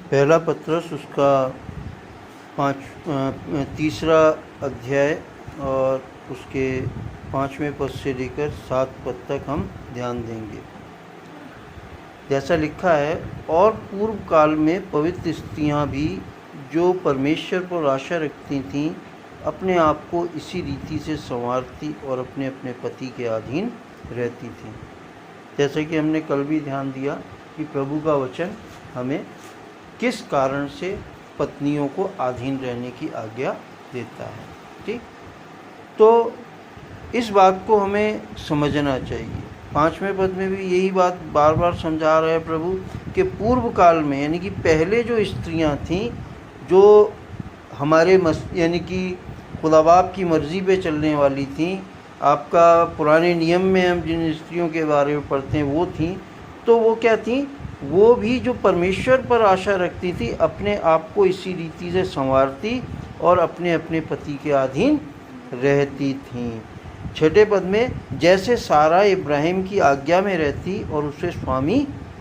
पहला पत्रस उसका 3 अध्याय और उसके 5वें पद से लेकर 7 पद तक हम ध्यान देंगे। जैसा लिखा है, और पूर्व काल में पवित्र स्त्रियां भी जो परमेश्वर पर आशा रखती थीं, अपने आप को इसी रीति से संवारती और अपने अपने पति के अधीन रहती थीं। जैसे कि हमने कल भी ध्यान दिया कि प्रभु का वचन हमें किस कारण से पत्नियों को अधीन रहने की आज्ञा देता है। ठीक, तो इस बात को हमें समझना चाहिए। 5वें पद में भी यही बात बार बार समझा रहा है प्रभु कि पूर्व काल में, यानी कि पहले जो स्त्रियां थीं, जो हमारे यानी कि खुदा बाप की मर्ज़ी पे चलने वाली थीं, आपका पुराने नियम में हम जिन स्त्रियों के बारे में पढ़ते हैं वो थीं, तो वो क्या थीं? वो भी जो परमेश्वर पर आशा रखती थी, अपने आप को इसी रीति से संवारती और अपने अपने पति के अधीन रहती थीं। 6ठे पद में, जैसे सारा इब्राहिम की आज्ञा में रहती और उसे स्वामी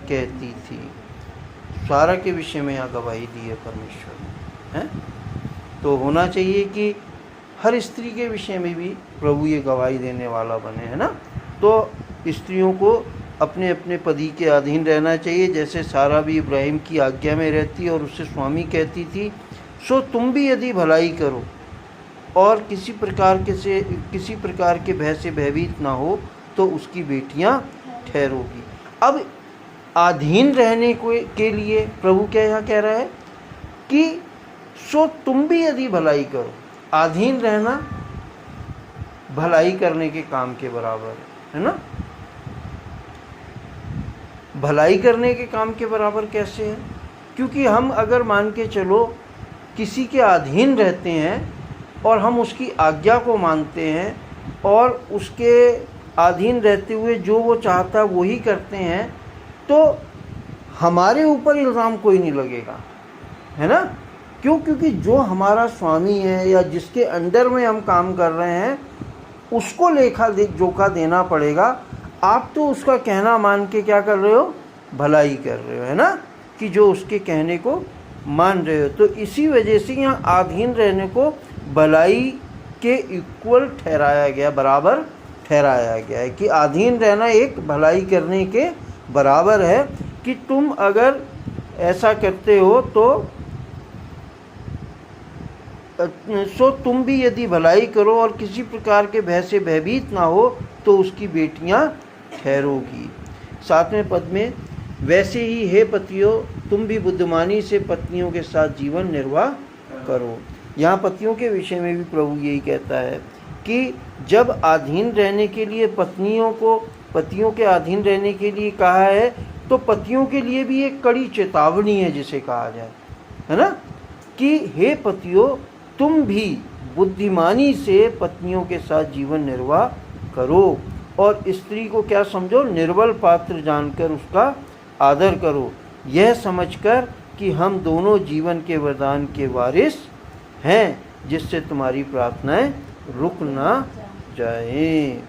कहती थी। सारा के विषय में यहाँ गवाही दी है परमेश्वर ने, है? तो होना चाहिए कि हर स्त्री के विषय में भी प्रभु ये गवाही देने वाला बने, है ना? तो स्त्रियों को अपने अपने पति के अधीन रहना चाहिए, जैसे सारा भी इब्राहिम की आज्ञा में रहती और उसे स्वामी कहती थी। सो तुम भी यदि भलाई करो और किसी प्रकार के भय से भयभीत ना हो, तो उसकी बेटियां ठहरोगी। अब अधीन रहने के लिए प्रभु क्या यहाँ कह रहा है कि सो तुम भी यदि भलाई करो। अधीन रहना भलाई करने के काम के बराबर है ना? भलाई करने के काम के बराबर कैसे है? क्योंकि हम अगर मान के चलो किसी के अधीन रहते हैं और हम उसकी आज्ञा को मानते हैं और उसके अधीन रहते हुए जो वो चाहता है वही करते हैं, तो हमारे ऊपर इल्ज़ाम कोई नहीं लगेगा, है ना? क्यों? क्योंकि जो हमारा स्वामी है या जिसके अंडर में हम काम कर रहे हैं, उसको लेखा जोखा देना पड़ेगा। आप तो उसका कहना मान के क्या कर रहे हो? भलाई कर रहे हो, है ना? कि जो उसके कहने को मान रहे हो। तो इसी वजह से यहाँ अधीन रहने को भलाई के इक्वल ठहराया गया, बराबर ठहराया गया है कि अधीन रहना एक भलाई करने के बराबर है। कि तुम अगर ऐसा करते हो तो सो तुम भी यदि भलाई करो और किसी प्रकार के भय से भयभीत ना हो, तो उसकी बेटियां ठहरोगी। 7वें पद में, वैसे ही हे पतियों, तुम भी बुद्धिमानी से पत्नियों के साथ जीवन निर्वाह करो। यहाँ पतियों के विषय में भी प्रभु यही कहता है कि जब अधीन रहने के लिए पतियों के अधीन रहने के लिए कहा है, तो पतियों के लिए भी एक कड़ी चेतावनी है जिसे कहा जाए, है ना? कि हे पतियों, तुम भी बुद्धिमानी से पत्नियों के साथ जीवन निर्वाह करो और स्त्री को क्या समझो? निर्बल पात्र जानकर उसका आदर करो, यह समझकर कि हम दोनों जीवन के वरदान के वारिस हैं, जिससे तुम्हारी प्रार्थनाएं रुक ना जाएं।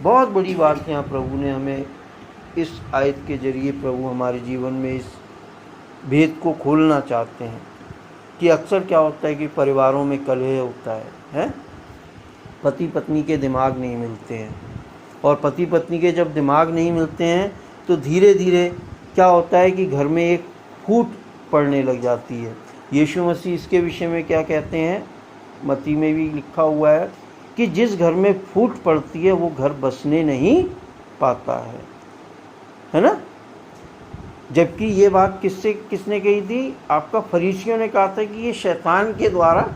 बहुत बड़ी बात यहाँ प्रभु ने हमें इस आयत के जरिए प्रभु हमारे जीवन में इस भेद को खोलना चाहते हैं कि अक्सर क्या होता है कि परिवारों में कलह होता है? पति पत्नी के दिमाग नहीं मिलते हैं, और पति पत्नी के जब दिमाग नहीं मिलते हैं तो धीरे धीरे क्या होता है कि घर में एक फूट पड़ने लग जाती है। यीशु मसीह इसके विषय में क्या कहते हैं? मत्ती में भी लिखा हुआ है कि जिस घर में फूट पड़ती है वो घर बसने नहीं पाता है ना? जबकि ये बात किसने कही थी? आपका फरीसियों ने कहा था कि ये शैतान के द्वारा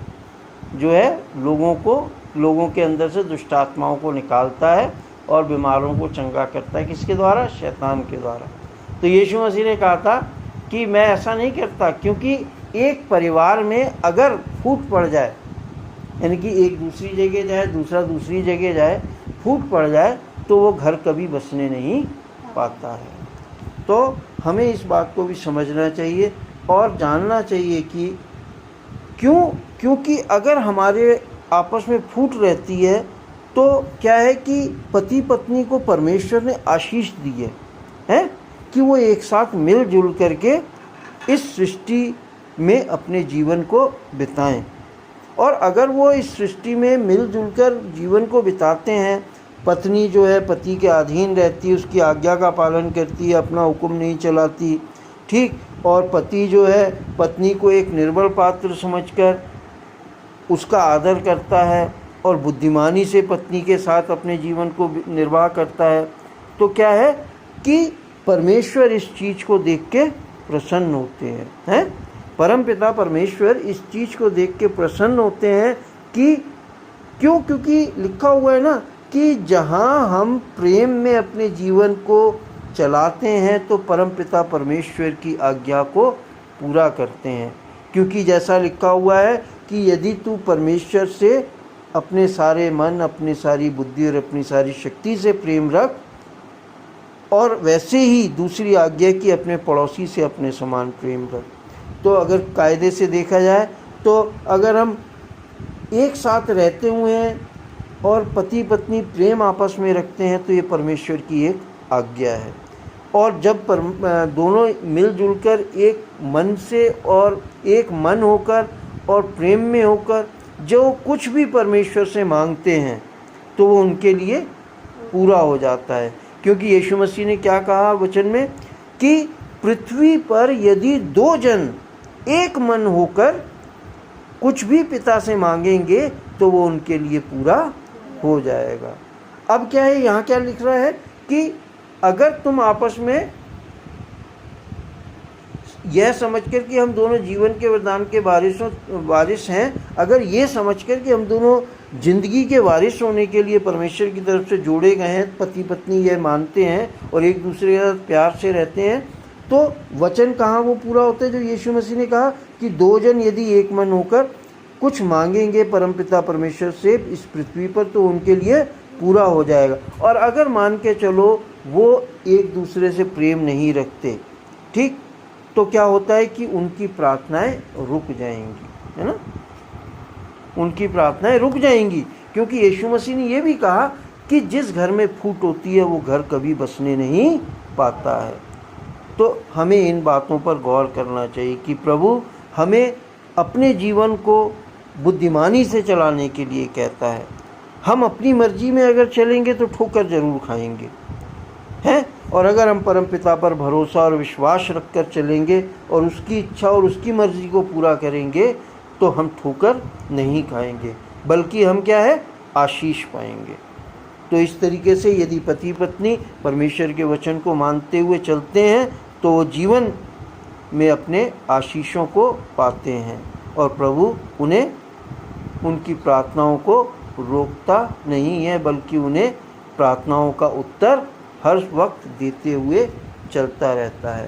जो है लोगों के अंदर से दुष्ट आत्माओं को निकालता है और बीमारों को चंगा करता है। किसके द्वारा? शैतान के द्वारा। तो यीशु मसीह ने कहा था कि मैं ऐसा नहीं करता, क्योंकि एक परिवार में अगर फूट पड़ जाए, यानी कि एक दूसरी जगह जाए, दूसरा दूसरी जगह जाए, फूट पड़ जाए, तो वो घर कभी बसने नहीं पाता है। तो हमें इस बात को भी समझना चाहिए और जानना चाहिए कि क्योंकि अगर हमारे आपस में फूट रहती है, तो क्या है कि पति पत्नी को परमेश्वर ने आशीष दी है कि वो एक साथ मिलजुल करके इस सृष्टि में अपने जीवन को बिताएं। और अगर वो इस सृष्टि में मिलजुल कर जीवन को बिताते हैं, पत्नी जो है पति के अधीन रहती है, उसकी आज्ञा का पालन करती है, अपना हुक्म नहीं चलाती, ठीक, और पति जो है पत्नी को एक निर्बल पात्र समझकर उसका आदर करता है और बुद्धिमानी से पत्नी के साथ अपने जीवन को निर्वाह करता है, तो क्या है कि परमेश्वर इस चीज़ को देख के प्रसन्न होते हैं। परमपिता परमेश्वर इस चीज़ को देख के प्रसन्न होते हैं कि क्यों? क्योंकि लिखा हुआ है ना कि जहाँ हम प्रेम में अपने जीवन को चलाते हैं तो परमपिता परमेश्वर की आज्ञा को पूरा करते हैं। क्योंकि जैसा लिखा हुआ है कि यदि तू परमेश्वर से अपने सारे मन, अपनी सारी बुद्धि और अपनी सारी शक्ति से प्रेम रख, और वैसे ही दूसरी आज्ञा की अपने पड़ोसी से अपने समान प्रेम रख। तो अगर कायदे से देखा जाए तो अगर हम एक साथ रहते हुए हैं और पति पत्नी प्रेम आपस में रखते हैं तो ये परमेश्वर की एक आज्ञा है। और जब दोनों मिलजुल कर एक मन से और एक मन होकर और प्रेम में होकर जो कुछ भी परमेश्वर से मांगते हैं तो वो उनके लिए पूरा हो जाता है। क्योंकि यीशु मसीह ने क्या कहा वचन में कि पृथ्वी पर यदि दो जन एक मन होकर कुछ भी पिता से मांगेंगे तो वो उनके लिए पूरा हो जाएगा। अब क्या है, यहाँ क्या लिख रहा है कि अगर तुम आपस में यह समझकर कि हम दोनों जीवन के वरदान के वारिस हैं, अगर ये समझकर कि हम दोनों जिंदगी के वारिस होने के लिए परमेश्वर की तरफ से जोड़े गए हैं, पति पत्नी यह मानते हैं और एक दूसरे के साथ प्यार से रहते हैं, तो वचन कहाँ वो पूरा होता है जो यीशु मसीह ने कहा कि दो जन यदि एक मन होकर कुछ मांगेंगे परमपिता परमेश्वर से इस पृथ्वी पर तो उनके लिए पूरा हो जाएगा। और अगर मान के चलो वो एक दूसरे से प्रेम नहीं रखते, ठीक, तो क्या होता है कि उनकी प्रार्थनाएं रुक जाएंगी, है ना, उनकी प्रार्थनाएं रुक जाएंगी। क्योंकि यीशु मसीह ने यह भी कहा कि जिस घर में फूट होती है वो घर कभी बसने नहीं पाता है। तो हमें इन बातों पर गौर करना चाहिए कि प्रभु हमें अपने जीवन को बुद्धिमानी से चलाने के लिए कहता है। हम अपनी मर्जी में अगर चलेंगे तो ठोकर जरूर खाएंगे, हैं, और अगर हम परमपिता पर भरोसा और विश्वास रखकर चलेंगे और उसकी इच्छा और उसकी मर्जी को पूरा करेंगे तो हम ठोकर नहीं खाएंगे, बल्कि हम क्या है, आशीष पाएंगे। तो इस तरीके से यदि पति पत्नी परमेश्वर के वचन को मानते हुए चलते हैं तो वो जीवन में अपने आशीषों को पाते हैं और प्रभु उन्हें उनकी प्रार्थनाओं को रोकता नहीं है, बल्कि उन्हें प्रार्थनाओं का उत्तर हर वक्त देते हुए चलता रहता है।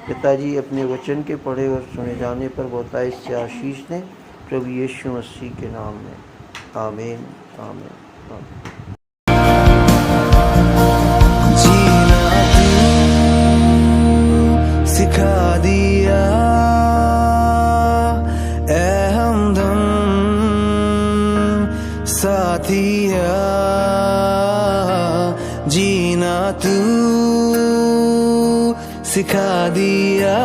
पिताजी अपने वचन के पढ़े और सुने जाने पर बहुतायत से आशीष दें, प्रभु यीशु मसीह के नाम में, आमीन, आमीन, आमीन। सिखा दिया ए हमदम साथिया, जीना तू सिखा दिया।